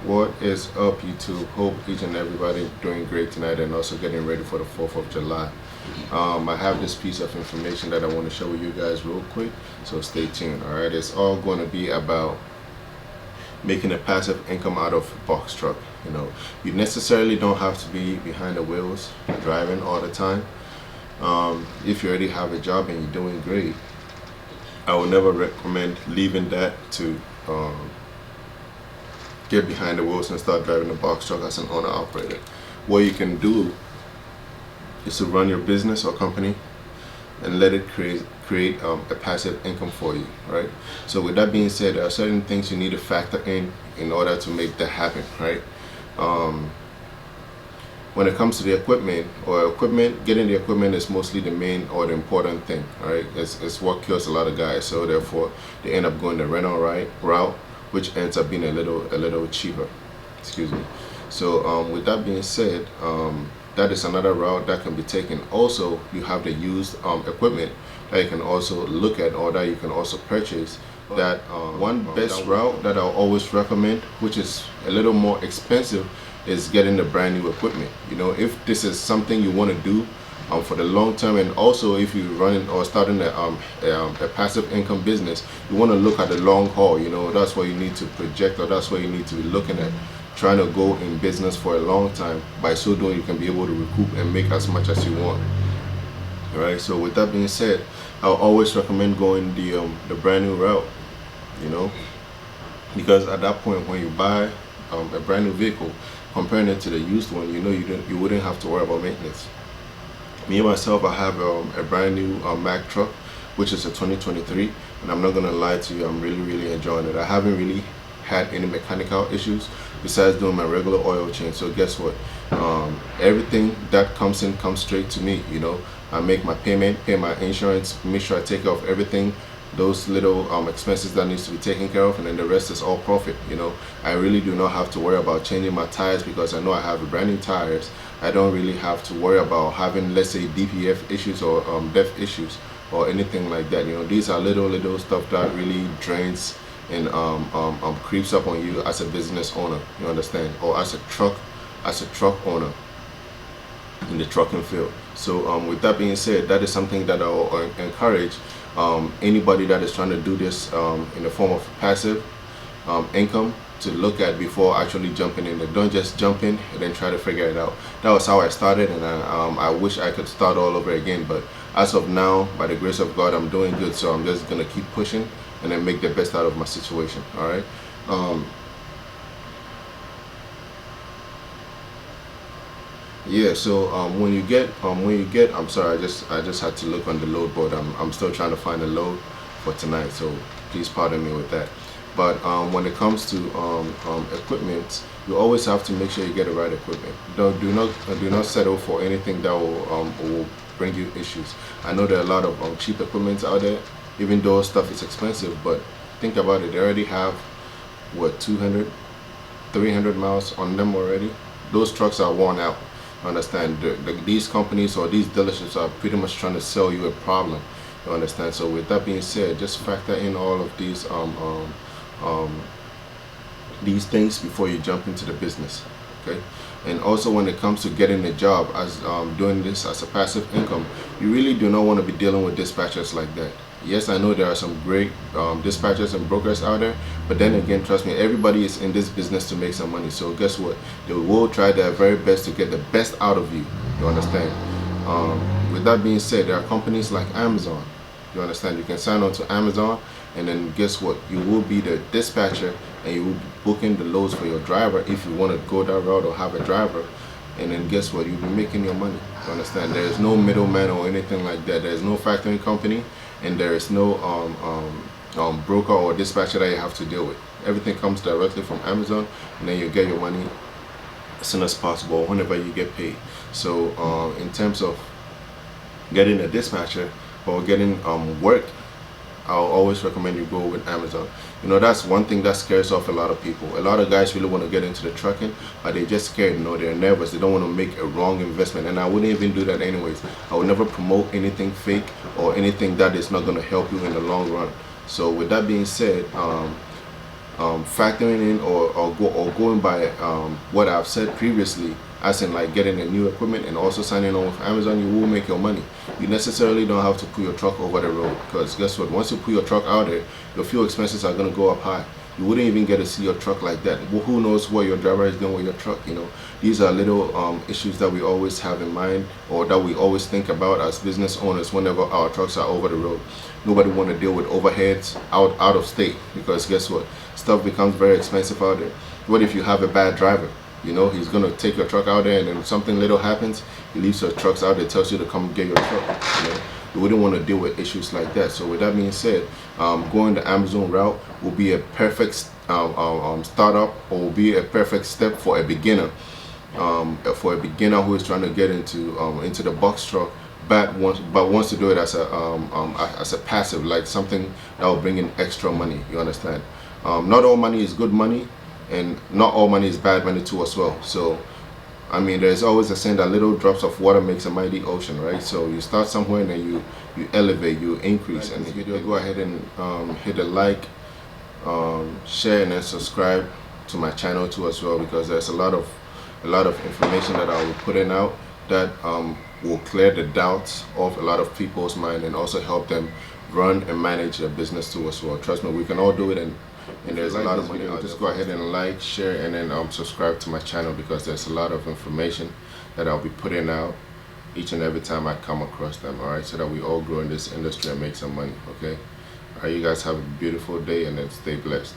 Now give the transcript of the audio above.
What is up, YouTube? Hope each and everybody doing great tonight and also getting ready for the 4th of July. I have this piece of information that I want to share with you guys real quick, so stay tuned. All right, it's all going to be about making a passive income out of a box truck. You necessarily don't have to be behind the wheels driving all the time. If you already have a job and you're doing great, I would never recommend leaving that to get behind the wheels and start driving a box truck as an owner operator. What you can do is to run your business or company and let it create a passive income for you, right? So with that being said, there are certain things you need to factor in order to make that happen, right? When it comes to the equipment, getting the equipment is mostly the main or the important thing, right? It's what kills a lot of guys, so therefore they end up going the rental route, which ends up being a little cheaper. Excuse me. So with that being said, that is another route that can be taken. Also, you have the used equipment that you can also look at, or that you can also purchase. That one best route that I'll always recommend, which is a little more expensive, is getting the brand new equipment. If this is something you want to do for the long term, and also if you're running or starting a passive income business, you want to look at the long haul. That's what you need to project, or that's what you need to be looking at, trying to go in business for a long time. By so doing, you can be able to recoup and make as much as you want. All right, so with that being said, I'll always recommend going the brand new route, because at that point when you buy a brand new vehicle, comparing it to the used one, you wouldn't have to worry about maintenance. Me myself, I have a brand new Mack truck, which is a 2023, and I'm not gonna lie to you, I'm really enjoying it. I haven't really had any mechanical issues besides doing my regular oil change. So guess what? Everything that comes in comes straight to me. I make my payment, pay my insurance, make sure I take care of everything, those little expenses that needs to be taken care of, and then the rest is all profit. I really do not have to worry about changing my tires, because I know I have brand new tires. I don't really have to worry about having, let's say, DPF issues or DEF issues or anything like that. These are little stuff that really drains and creeps up on you as a business owner, you understand, or as a truck owner in the trucking field. So with that being said, that is something that I'll encourage anybody that is trying to do this in the form of passive income to look at before actually jumping in there. Don't just jump in and then try to figure it out. That was how I started, and I wish I could start all over again, but as of now, by the grace of God, I'm doing good. So I'm just gonna keep pushing and then make the best out of my situation. All right. Yeah, so when you get I'm sorry, I just had to look on the load board. I'm still trying to find a load for tonight, so please pardon me with that. But when it comes to equipment, you always have to make sure you get the right equipment. Do not settle for anything that will bring you issues. I know there are a lot of cheap equipment out there, even though stuff is expensive, but think about it. They already have what, 200, 300 miles on them already. Those trucks are worn out. Understand, these companies or these dealerships are pretty much trying to sell you a problem. You understand? So with that being said, just factor in all of these things before you jump into the business. Okay. And also, when it comes to getting a job as doing this as a passive income, you really do not want to be dealing with dispatchers like that. Yes, I know there are some great dispatchers and brokers out there, but then again, trust me, everybody is in this business to make some money. So guess what? They will try their very best to get the best out of you. You understand? With that being said, there are companies like Amazon. You understand? You can sign on to Amazon, and then guess what? You will be the dispatcher, and you will be booking the loads for your driver if you want to go that route or have a driver. And then guess what? You'll be making your money. You understand? There is no middleman or anything like that. There is no factoring company, and there is no broker or dispatcher that you have to deal with. Everything comes directly from Amazon, and then you get your money as soon as possible whenever you get paid. So in terms of getting a dispatcher or getting work, I'll always recommend you go with Amazon. That's one thing that scares off a lot of people. A lot of guys really want to get into the trucking, but they're just scared. They're nervous. They don't want to make a wrong investment, and I wouldn't even do that anyways. I would never promote anything fake or anything that is not going to help you in the long run. So with that being said, factoring in or going by what I've said previously, as in like getting a new equipment and also signing on with Amazon, you will make your money. You necessarily don't have to put your truck over the road, because guess what? Once you put your truck out there, your fuel expenses are going to go up high. You wouldn't even get to see your truck like that. Well, who knows where your driver is going with your truck? You know, these are little issues that we always have in mind, or that we always think about as business owners whenever our trucks are over the road. Nobody want to deal with overheads out of state, because guess what? Stuff becomes very expensive out there. What if you have a bad driver? You know, he's gonna take your truck out there, and then something little happens, he leaves your trucks out there, tells you to come get your truck. You know, you wouldn't want to deal with issues like that. So with that being said, going the Amazon route will be a perfect startup, or will be a perfect step for a beginner. For a beginner who is trying to get into the box truck, but wants to do it as a passive, like something that will bring in extra money. You understand? Not all money is good money, and not all money is bad money too as well. So I mean, there's always a saying that little drops of water makes a mighty ocean, right? So you start somewhere, and then you elevate, you increase. And if you do, go ahead and hit the like, share, and then subscribe to my channel too as well, because there's a lot of information that I will put in out that will clear the doubts of a lot of people's mind, and also help them run and manage their business too as well. Trust me, we can all do it, and there's a lot of money. Just go ahead and like, share, and then subscribe to my channel, because there's a lot of information that I'll be putting out each and every time I come across them. All right, so that we all grow in this industry and make some money. Okay, all right, you guys have a beautiful day, and then stay blessed.